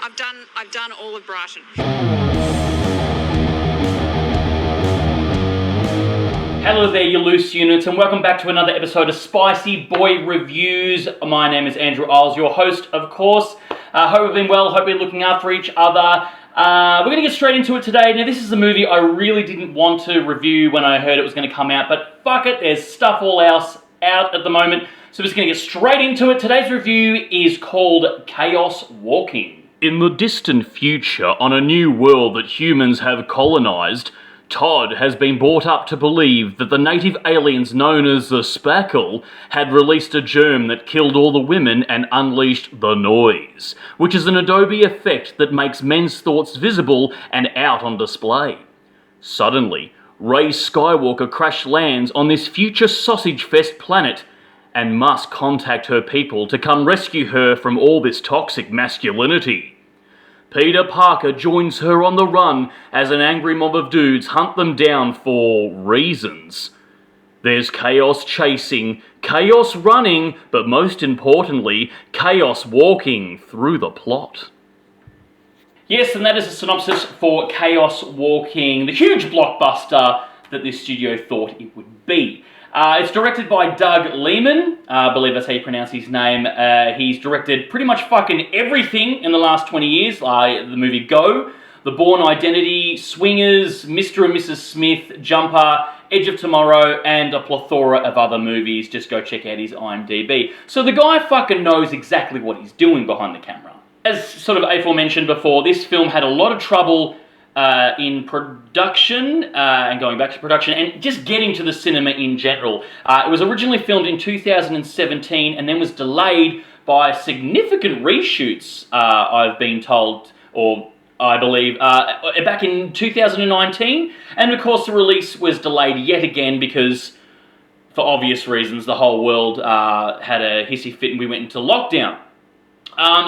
I've done all of Brighton. Hello there, you loose units, and welcome back to another episode of Spicy Boy Reviews. My name is Andrew Iles, your host, of course. Hope you've been well, hope you're looking after each other. We're going to get straight into it today. Now, this is a movie I really didn't want to review when I heard it was going to come out, but fuck it, there's stuff all else out at the moment, so we're just going to get straight into it. Today's review is called Chaos Walking. In the distant future, on a new world that humans have colonized, Todd has been brought up to believe that the native aliens known as the Spackle had released a germ that killed all the women and unleashed the noise, which is an Adobe effect that makes men's thoughts visible and out on display. Suddenly, Rey Skywalker crash lands on this future sausage fest planet and must contact her people to come rescue her from all this toxic masculinity. Peter Parker joins her on the run as an angry mob of dudes hunt them down for reasons. There's chaos chasing, chaos running, but most importantly, chaos walking through the plot. Yes, and that is a synopsis for Chaos Walking, the huge blockbuster that this studio thought it would be. It's directed by Doug Liman, I believe that's how you pronounce his name. He's directed pretty much fucking everything in the last 20 years. The movie Go, The Bourne Identity, Swingers, Mr. and Mrs. Smith, Jumper, Edge of Tomorrow, and a plethora of other movies. Just go check out his IMDb. So the guy fucking knows exactly what he's doing behind the camera. As sort of aforementioned before, this film had a lot of trouble in production and going back to production and just getting to the cinema in general. It was originally filmed in 2017 and then was delayed by significant reshoots, I've been told, or I believe, back in 2019. And of course the release was delayed yet again because, for obvious reasons, the whole world had a hissy fit and we went into lockdown.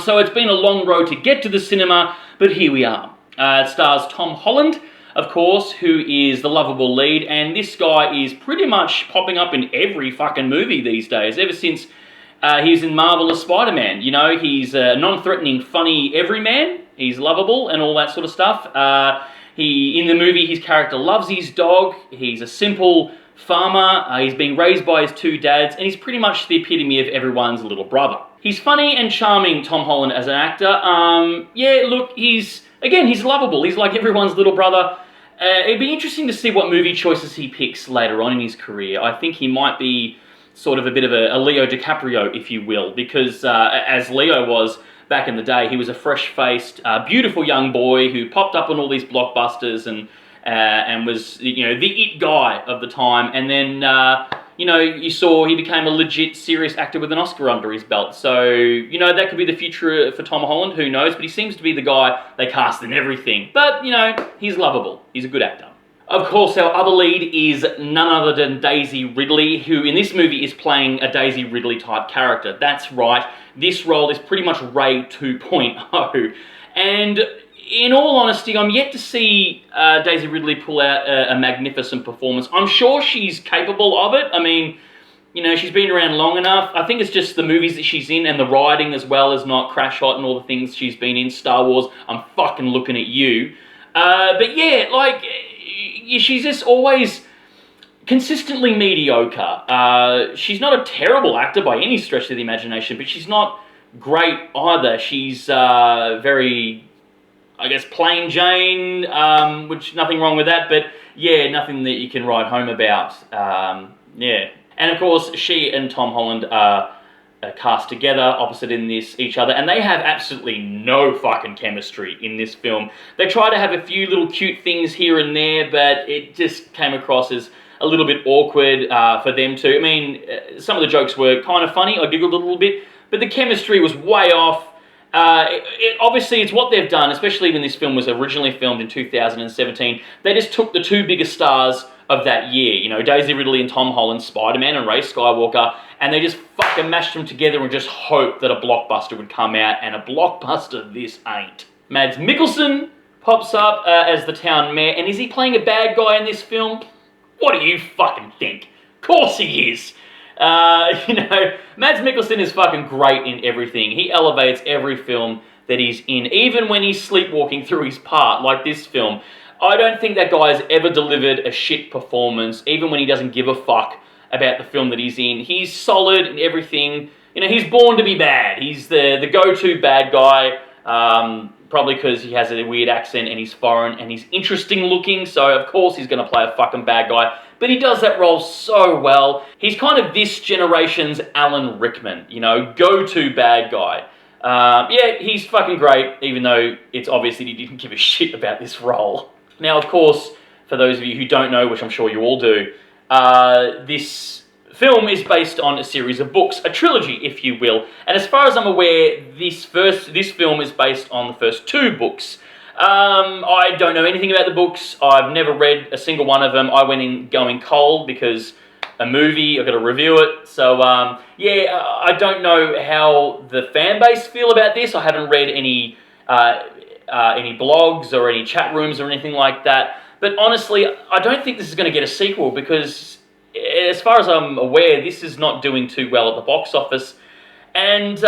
So it's been a long road to get to the cinema, but here we are. It stars Tom Holland, of course, who is the lovable lead, and this guy is pretty much popping up in every fucking movie these days, ever since he was in Marvelous Spider-Man. You know, he's a non-threatening, funny everyman, he's lovable and all that sort of stuff. In the movie, his character loves his dog, he's a simple farmer, he's being raised by his two dads, and he's pretty much the epitome of everyone's little brother. He's funny and charming, Tom Holland, as an actor. Yeah, look, he's lovable. He's like everyone's little brother. It'd be interesting to see what movie choices he picks later on in his career. I think he might be sort of a bit of a Leo DiCaprio, if you will, because as Leo was back in the day, he was a fresh-faced, beautiful young boy who popped up on all these blockbusters and was, you know, the it guy of the time. And then, you saw he became a legit serious actor with an Oscar under his belt. So, that could be the future for Tom Holland, who knows? But he seems to be the guy they cast in everything. But, he's lovable. He's a good actor. Of course, our other lead is none other than Daisy Ridley, who in this movie is playing a Daisy Ridley type character. That's right, this role is pretty much Rey 2.0. And in all honesty, I'm yet to see Daisy Ridley pull out a magnificent performance. I'm sure she's capable of it. I mean, she's been around long enough. I think it's just the movies that she's in and the writing as well as not Crash Hot and all the things she's been in. Star Wars, I'm fucking looking at you. But yeah, she's just always consistently mediocre. She's not a terrible actor by any stretch of the imagination, but she's not great either. She's very, I guess, plain Jane, which nothing wrong with that, but yeah, nothing that you can write home about. Yeah. And of course, she and Tom Holland are cast together, opposite in each other, and they have absolutely no fucking chemistry in this film. They try to have a few little cute things here and there, but it just came across as a little bit awkward for them too. I mean, some of the jokes were kind of funny, I giggled a little bit, but the chemistry was way off. Obviously, it's what they've done, especially when this film was originally filmed in 2017. They just took the two biggest stars of that year, Daisy Ridley and Tom Holland, Spider-Man and Rey Skywalker, and they just fucking mashed them together and just hoped that a blockbuster would come out, and a blockbuster this ain't. Mads Mikkelsen pops up as the town mayor, and is he playing a bad guy in this film? What do you fucking think? Of course he is! Mads Mikkelsen is fucking great in everything. He elevates every film that he's in, even when he's sleepwalking through his part, like this film. I don't think that guy has ever delivered a shit performance, even when he doesn't give a fuck about the film that he's in. He's solid in everything. You know, he's born to be bad. He's the go-to bad guy, probably because he has a weird accent and he's foreign and he's interesting looking, so of course he's going to play a fucking bad guy. But he does that role so well. He's kind of this generation's Alan Rickman, you know, go-to bad guy. Yeah, he's fucking great, even though it's obvious that he didn't give a shit about this role. Now, of course, for those of you who don't know, which I'm sure you all do, this film is based on a series of books, a trilogy, if you will. And as far as I'm aware, this film is based on the first 2 books. I don't know anything about the books. I've never read a single one of them. I went in going cold because a movie, I've got to review it. So, yeah, I don't know how the fan base feel about this. I haven't read any blogs or any chat rooms or anything like that. But honestly, I don't think this is going to get a sequel because, as far as I'm aware, this is not doing too well at the box office. And,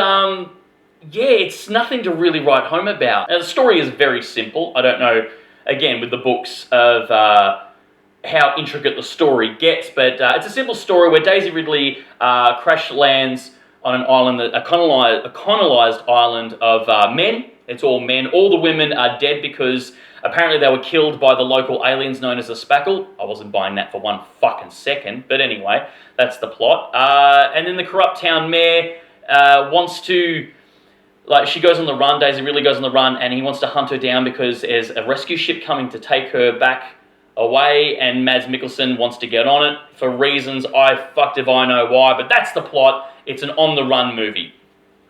yeah, it's nothing to really write home about. Now, the story is very simple. I don't know, again, with the books of how intricate the story gets, but it's a simple story where Daisy Ridley crash lands on an island, a colonized island of men. It's all men. All the women are dead because apparently they were killed by the local aliens known as the Spackle. I wasn't buying that for one fucking second, but anyway, that's the plot. And then the corrupt town mayor wants to, like, she goes on the run, Daisy Ridley goes on the run, and he wants to hunt her down because there's a rescue ship coming to take her back away, and Mads Mikkelsen wants to get on it for reasons I fucked if I know why, but that's the plot. It's an on-the-run movie.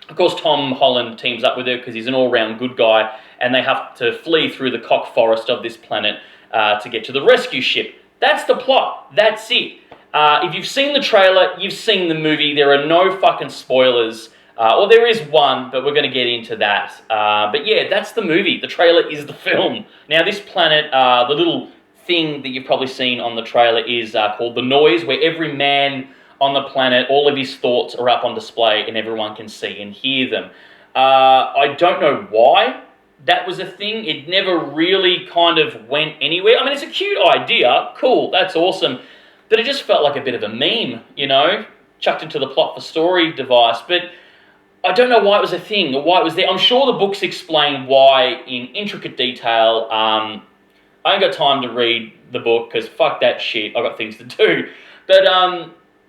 Of course, Tom Holland teams up with her because he's an all-round good guy, and they have to flee through the cock forest of this planet to get to the rescue ship. That's the plot. That's it. If you've seen the trailer, you've seen the movie. There are no fucking spoilers. Or there is one, but we're going to get into that. But yeah, that's the movie. The trailer is the film. Now, this planet, the little thing that you've probably seen on the trailer is called The Noise, where every man on the planet, all of his thoughts are up on display and everyone can see and hear them. I don't know why that was a thing. It never really kind of went anywhere. I mean, it's a cute idea. Cool, that's awesome. But it just felt like a bit of a meme, you know, chucked into the plot for story device. But I don't know why it was a thing or why it was there. I'm sure the books explain why in intricate detail. I ain't got time to read the book because fuck that shit. I've got things to do. But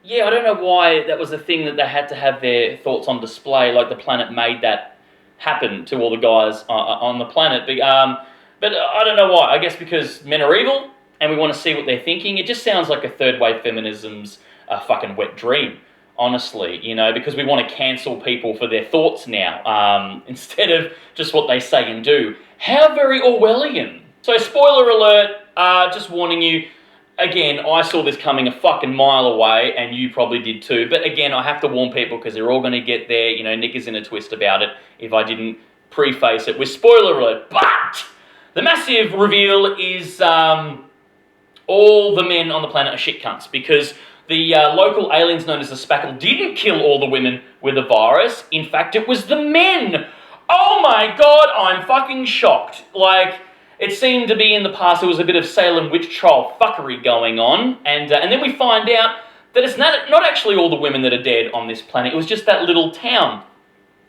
yeah, I don't know why that was a thing that they had to have their thoughts on display, like the planet made that happen to all the guys on the planet. But I don't know why. I guess because men are evil and we want to see what they're thinking. It just sounds like a third wave feminism's fucking wet dream, honestly, you know, because we want to cancel people for their thoughts now instead of just what they say and do. How very Orwellian. So, spoiler alert, just warning you, again, I saw this coming a fucking mile away, and you probably did too. But again, I have to warn people because they're all going to get there. You know, Nick is in a twist about it if I didn't preface it with spoiler alert. But the massive reveal is all the men on the planet are shit cunts because the local aliens known as the Spackle didn't kill all the women with the virus. In fact, it was the men. Oh my god, I'm fucking shocked. Like, it seemed to be in the past there was a bit of Salem witch trial fuckery going on, and then we find out that it's not actually all the women that are dead on this planet. It was just that little town,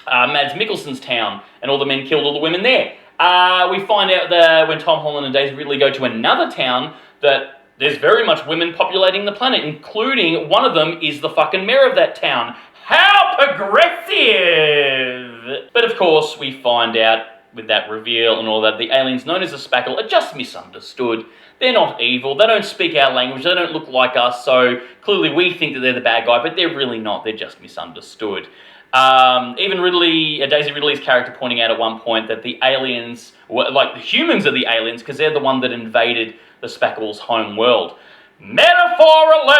Mads Mikkelsen's town, and all the men killed all the women there. We find out that when Tom Holland and Daisy Ridley go to another town that there's very much women populating the planet, including one of them is the fucking mayor of that town. How progressive! But of course, we find out with that reveal and all that, the aliens known as the Spackle are just misunderstood. They're not evil, they don't speak our language, they don't look like us, so clearly we think that they're the bad guy, but they're really not, they're just misunderstood. Even Daisy Ridley's character pointing out at one point that the aliens, like the humans are the aliens, because they're the one that invaded the Spackle's home world. Metaphor alert!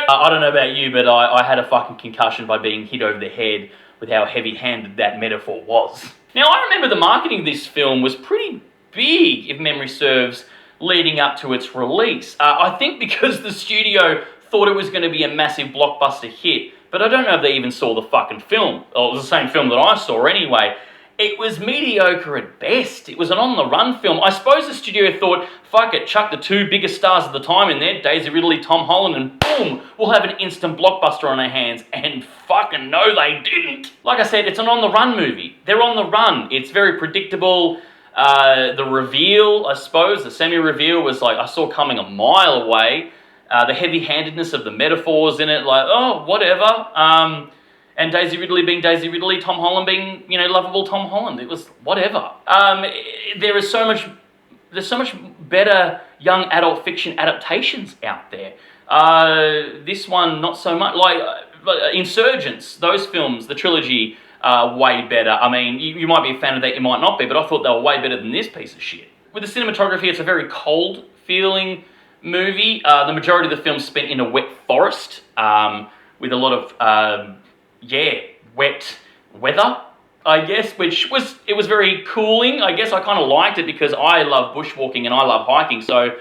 I don't know about you, but I had a fucking concussion by being hit over the head with how heavy-handed that metaphor was. Now, I remember the marketing of this film was pretty big, if memory serves, leading up to its release. I think because the studio thought it was going to be a massive blockbuster hit, but I don't know if they even saw the fucking film. Or it was the same film that I saw anyway. It was mediocre at best. It was an on-the-run film. I suppose the studio thought, fuck it, chuck the two biggest stars at the time in there, Daisy Ridley, Tom Holland, and boom, we'll have an instant blockbuster on our hands. And fucking no, they didn't. Like I said, it's an on-the-run movie. They're on the run. It's very predictable. The reveal, I suppose, the semi-reveal was like, I saw coming a mile away. The heavy-handedness of the metaphors in it, like, oh, whatever. And Daisy Ridley being Daisy Ridley, Tom Holland being, lovable Tom Holland. It was whatever. There's so much better young adult fiction adaptations out there. This one, not so much. Like Insurgents, those films, the trilogy, way better. I mean, you might be a fan of that, you might not be, but I thought they were way better than this piece of shit. With the cinematography, it's a very cold feeling movie. The majority of the film spent in a wet forest, with a lot of wet weather, I guess, it was very cooling. I guess I kind of liked it because I love bushwalking and I love hiking, so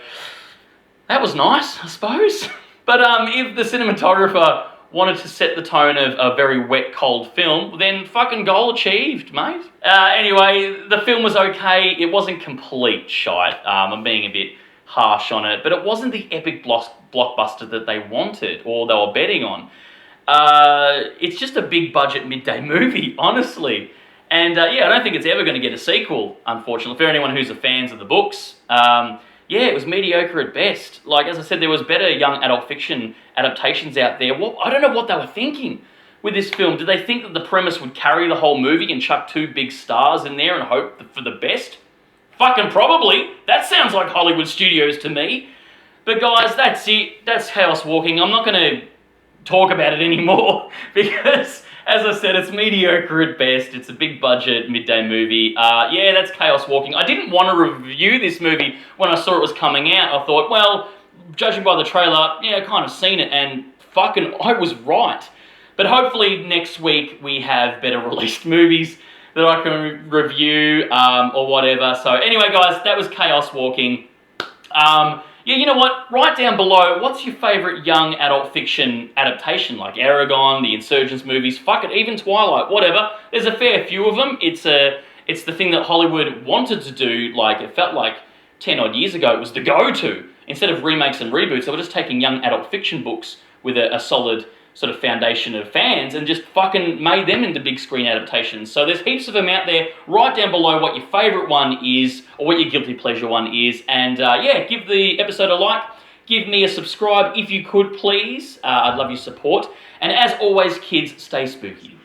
that was nice, I suppose. But if the cinematographer wanted to set the tone of a very wet, cold film, then fucking goal achieved, mate. Anyway, the film was okay. It wasn't complete shite. I'm being a bit harsh on it, but it wasn't the epic blockbuster that they wanted or they were betting on. It's just a big budget midday movie, honestly. And I don't think it's ever going to get a sequel, unfortunately, for anyone who's a fans of the books. It was mediocre at best. Like, as I said, there was better young adult fiction adaptations out there. I don't know what they were thinking with this film. Did they think that the premise would carry the whole movie and chuck two big stars in there and hope for the best? Fucking probably. That sounds like Hollywood studios to me. But guys, that's it. That's Chaos Walking. I'm not going to talk about it anymore because, as I said, it's mediocre at best. It's a big budget midday movie. That's Chaos Walking. I didn't want to review this movie when I saw it was coming out. I thought, well, judging by the trailer, I kind of seen it, and fucking I was right. But hopefully next week we have better released movies that I can review or whatever. So anyway, guys, that was Chaos Walking. You know what? Write down below, what's your favourite young adult fiction adaptation? Like Aragon, the Insurgents movies, fuck it, even Twilight, whatever. There's a fair few of them. It's the thing that Hollywood wanted to do. Like, it felt like 10 odd years ago, it was the go-to. Instead of remakes and reboots, they were just taking young adult fiction books with a solid sort of foundation of fans and just fucking made them into big screen adaptations. So there's heaps of them out there. Write down below what your favourite one is or what your guilty pleasure one is. And give the episode a like. Give me a subscribe if you could, please. I'd love your support. And as always, kids, stay spooky.